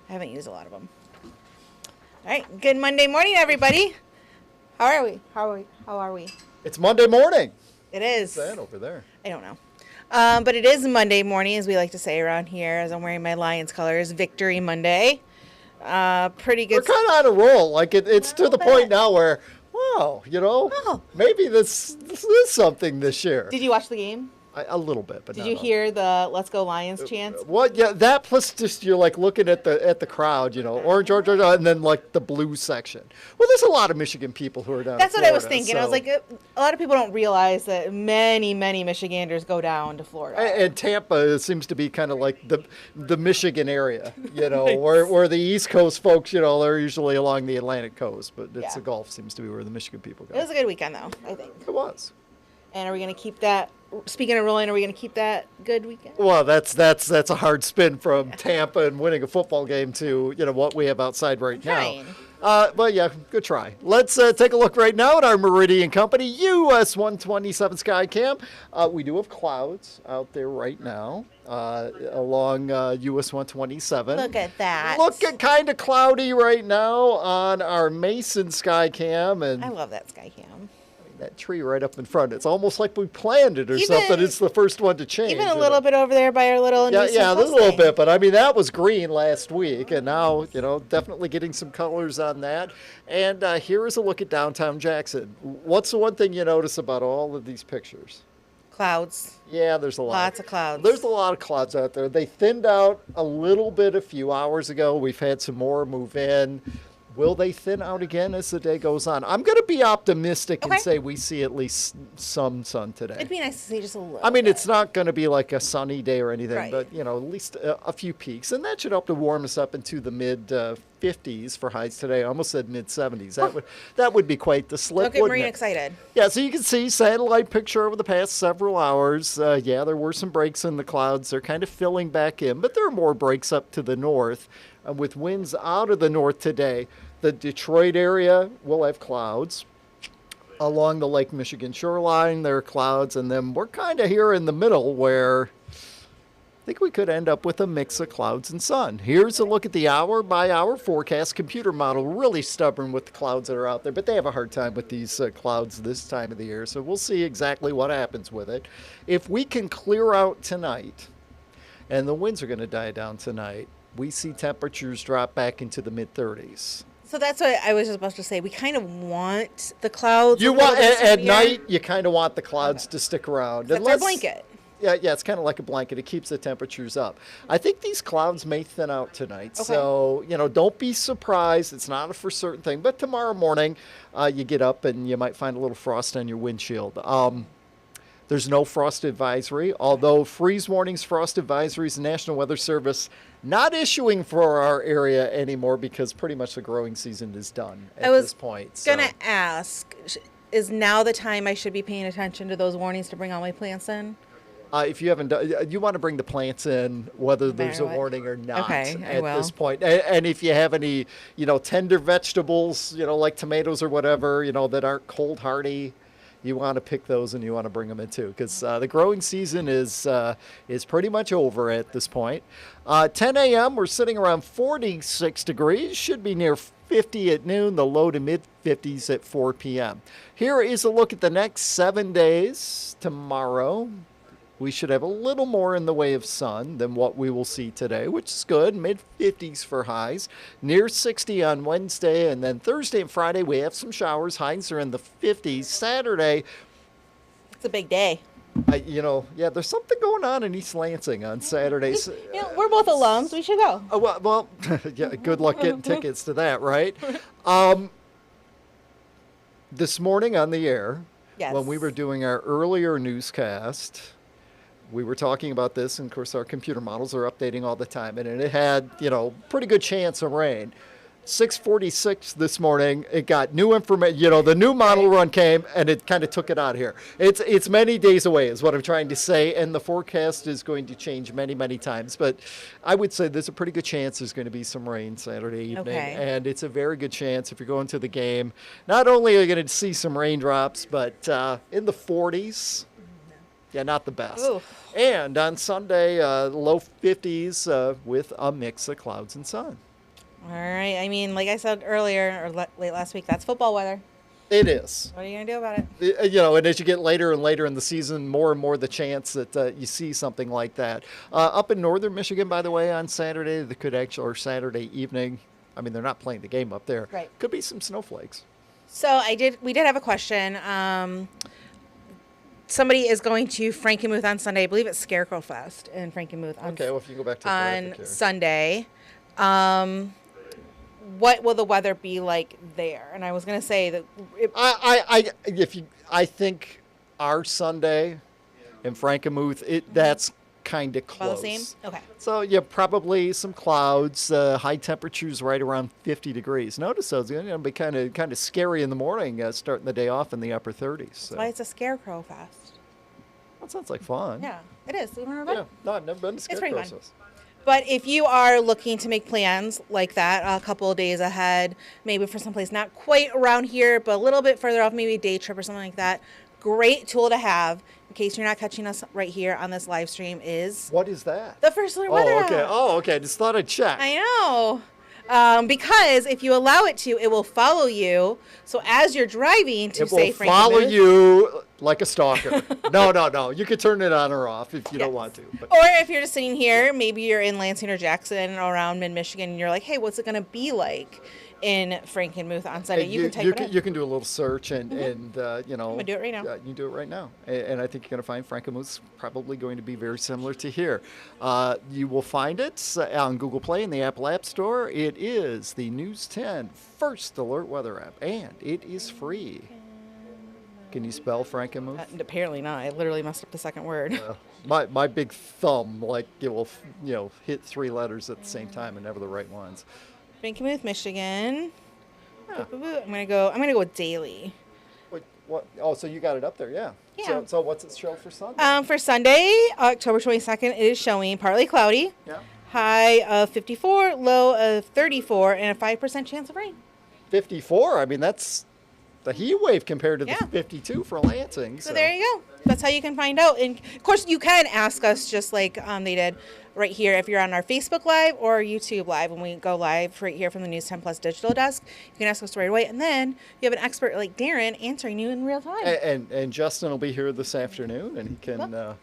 I haven't used a lot of them. All right. Good Monday morning, everybody. How are we? How are we? It's Monday morning. It is. What's that over there? I don't know. But it is Monday morning, as we like to say around here, as I'm wearing my Lions colors. Victory Monday. Pretty good. We're kind of on a roll. Like it's to the point now where, wow, maybe this is something this year. Did you watch the game? A little bit, but did you hear the "Let's Go Lions" chants? What? Yeah, that plus just you're like looking at the crowd, orange, and then like the blue section. Well, there's a lot of Michigan people who are down. That's in what Florida, I was thinking. So. I was like, a lot of people don't realize that many Michiganders go down to Florida. And Tampa seems to be kind of like the Michigan area, where the East Coast folks, they're usually along the Atlantic coast, but the Gulf seems to be where the Michigan people go. It was a good weekend, though, I think. It was. And are we going to keep that? Speaking of rolling, are we going to keep that good weekend? Well, that's a hard spin from Tampa and winning a football game to what we have outside right now. But yeah, good try. Let's take a look right now at our Meridian Company US 127 Skycam. We do have clouds out there right now along US 127. Look at that. Looking kind of cloudy right now on our Mason Skycam, and I love that Skycam. That tree right up in front. It's almost like we planned it or something. It's the first one to change. Even a little bit over there by our little Yeah, there's a little bit. But, that was green last week. And now, definitely getting some colors on that. And here is a look at downtown Jackson. What's the one thing you notice about all of these pictures? Clouds. Yeah, there's a lot. Lots of clouds. There's a lot of clouds out there. They thinned out a little bit a few hours ago. We've had some more move in. Will they thin out again as the day goes on? I'm going to be optimistic and say we see at least some sun today. It'd be nice to see just a little bit. It's It's not going to be like a sunny day or anything, right. But, at least a few peaks. And that should help to warm us up into the mid-50s for highs today. I almost said mid-70s. That would be quite the slip, Don't get Marina excited. Yeah, so you can see satellite picture over the past several hours. There were some breaks in the clouds. They're kind of filling back in, but there are more breaks up to the north. With winds out of the north today, the Detroit area will have clouds. Along the Lake Michigan shoreline, there are clouds. And then we're kind of here in the middle where I think we could end up with a mix of clouds and sun. Here's a look at the hour-by-hour forecast computer model. Really stubborn with the clouds that are out there, but they have a hard time with these clouds this time of the year. So we'll see exactly what happens with it. If we can clear out tonight, and the winds are going to die down tonight, we see temperatures drop back into the mid-30s. So that's what I was just about to say. We kind of want the clouds. You want at night. You kind of want the clouds to stick around. That's our blanket. Yeah, it's kind of like a blanket. It keeps the temperatures up. I think these clouds may thin out tonight. Okay. So, don't be surprised. It's not a for certain thing. But tomorrow morning, you get up and you might find a little frost on your windshield. There's no frost advisory, although freeze warnings, frost advisories, the National Weather Service not issuing for our area anymore because pretty much the growing season is done at this point. I was going to ask, is now the time I should be paying attention to those warnings to bring all my plants in? If you haven't done, you want to bring the plants in whether there's a warning or not at this point. And if you have any, tender vegetables, like tomatoes or whatever, that aren't cold hardy, you want to pick those and you want to bring them in too, because the growing season is pretty much over at this point. 10 a.m. we're sitting around 46 degrees. Should be near 50 at noon. The low to mid 50s at 4 p.m. Here is a look at the next 7 days. Tomorrow, we should have a little more in the way of sun than what we will see today, which is good. Mid-50s for highs. Near 60 on Wednesday. And then Thursday and Friday, we have some showers. Highs are in the 50s. Saturday. It's a big day. There's something going on in East Lansing on Saturdays. We're both alums. We should go. Well, yeah, good luck getting tickets to that, right? This morning on the air, when we were doing our earlier newscast, we were talking about this, and of course our computer models are updating all the time, and it had, pretty good chance of rain. 6:46 this morning, it got new information, the new model run came, and it kind of took it out of here. It's many days away is what I'm trying to say, and the forecast is going to change many, many times. But I would say there's a pretty good chance there's going to be some rain Saturday evening, and it's a very good chance if you're going to the game. Not only are you going to see some raindrops, but in the 40s. Yeah, not the best. Ooh. And on Sunday, low 50s with a mix of clouds and sun. All right. I mean, like I said earlier, or late last week, that's football weather. It is. What are you going to do about it? And as you get later and later in the season, more and more the chance that you see something like that. Up in northern Michigan, by the way, on Saturday, they could actually, or Saturday evening, I mean, they're not playing the game up there. Right. Could be some snowflakes. So we did have a question. Somebody is going to Frankenmuth on Sunday. I believe it's Scarecrow Fest in Frankenmuth on, okay, well, if you go back to on Sunday. What will the weather be like there? And I was going to say that I think our Sunday in Frankenmuth, that's kind of close. All the same? Okay. So yeah, probably some clouds. High temperatures right around 50 degrees. Notice those going to be kind of scary in the morning, starting the day off in the upper 30s. So. That's why it's a Scarecrow Fest. That sounds like fun. Yeah, it is. You've never been? Yeah, no, I've never been to Scarecrow Fest. But if you are looking to make plans like that a couple of days ahead, maybe for someplace not quite around here, but a little bit further off, maybe a day trip or something like that, great tool to have in case you're not catching us right here on this live stream is... What is that? The First Alert Weather okay. app. Oh, okay. Just thought I'd check. I know. Because if you allow it to, it will follow you. So as you're driving to say Frankenmuth... It will follow you like a stalker. No. You could turn it on or off if you don't want to. But. Or if you're just sitting here, maybe you're in Lansing or Jackson or around mid-Michigan, and you're like, hey, what's it going to be like in Frankenmuth on Sunday? You can type it in. You can do a little search and I'm going to do it right now. You can do it right now. And I think you're going to find Frankenmuth's probably going to be very similar to here. You will find it on Google Play in the Apple App Store. It is the News 10 First Alert Weather app, and it is free. Can you spell Frankenmuth? Apparently not. I literally messed up the second word. My big thumb, it will, hit three letters at the same time and never the right ones. Frankenmuth, Michigan. Yeah. I'm gonna go with daily. Wait, what? Oh, so you got it up there, yeah. Yeah. So what's it show for Sunday? For Sunday, October 22nd, it is showing partly cloudy. Yeah. High of 54, low of 34, and a 5% chance of rain. 54. I mean, that's the heat wave compared to the 52 for Lansing. So there you go. That's how you can find out. And of course, you can ask us just like they did right here if you're on our Facebook Live or YouTube Live. When we go live right here from the News 10 Plus digital desk, you can ask us right away. And then you have an expert like Darrin answering you in real time. And Justin will be here this afternoon, and he can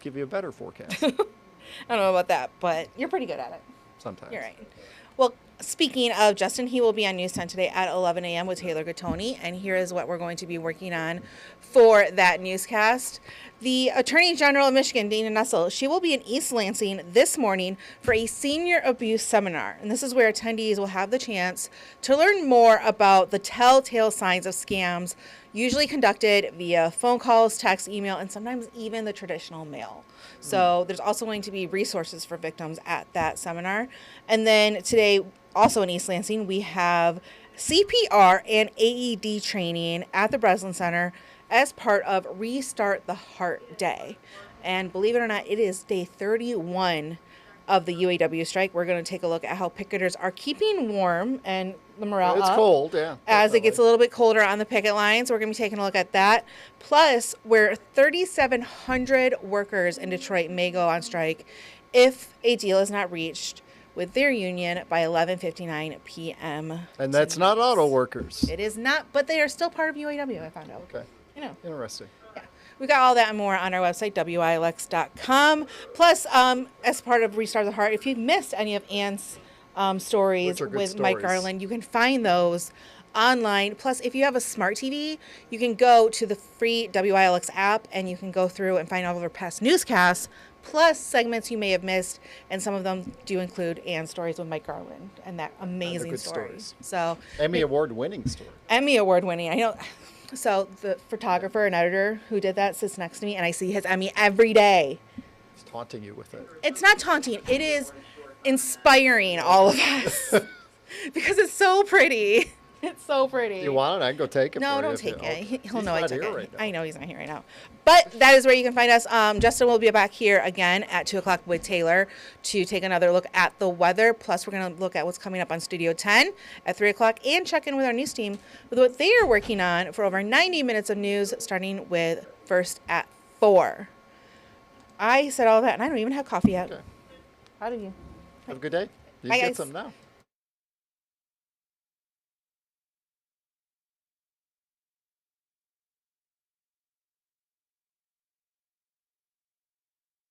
give you a better forecast. I don't know about that, but you're pretty good at it. Sometimes. You're right. Well, speaking of Justin, he will be on News 10 today at 11 a.m. with Taylor Gattoni, and here is what we're going to be working on for that newscast. The Attorney General of Michigan, Dana Nessel, she will be in East Lansing this morning for a senior abuse seminar, and this is where attendees will have the chance to learn more about the telltale signs of scams, usually conducted via phone calls, text, email, and sometimes even the traditional mail. So there's also going to be resources for victims at that seminar. And then today, also in East Lansing, we have CPR and AED training at the Breslin Center as part of Restart the Heart Day. And believe it or not, it is day 31 of the UAW strike. We're going to take a look at how picketers are keeping warm and the morale it's up. Cold, yeah. As it gets a little bit colder on the picket line. So we're going to be taking a look at that. Plus, where 3,700 workers in Detroit may go on strike if a deal is not reached with their union by 11:59 p.m. And that's not auto workers. It is not, but they are still part of UAW, I found out. Okay. Interesting. Yeah. We got all that and more on our website, WILX.com. Plus, as part of Restart the Heart, if you've missed any of Ann's stories with Mike Garland, you can find those online. Plus, if you have a smart TV, you can go to the free WILX app and you can go through and find all of our past newscasts, plus segments you may have missed, and some of them do include Ann's stories with Mike Garland and that amazing story. So Emmy Award-winning story. Emmy Award-winning. I know. So the photographer and editor who did that sits next to me, and I see his Emmy every day. He's taunting you with it. It's not taunting. It is inspiring all of us because it's so pretty. It's so pretty. You want it? I can go take it. No, don't take it. He'll know I took it. Right, I know he's not here right now. But that is where you can find us. Justin will be back here again at 2 o'clock with Taylor to take another look at the weather. Plus, we're going to look at what's coming up on Studio 10 at 3 o'clock and check in with our news team with what they are working on for over 90 minutes of news, starting with First at 4. I said all that, and I don't even have coffee yet. Okay. How do you? Have a good day. You Bye, get guys. some now.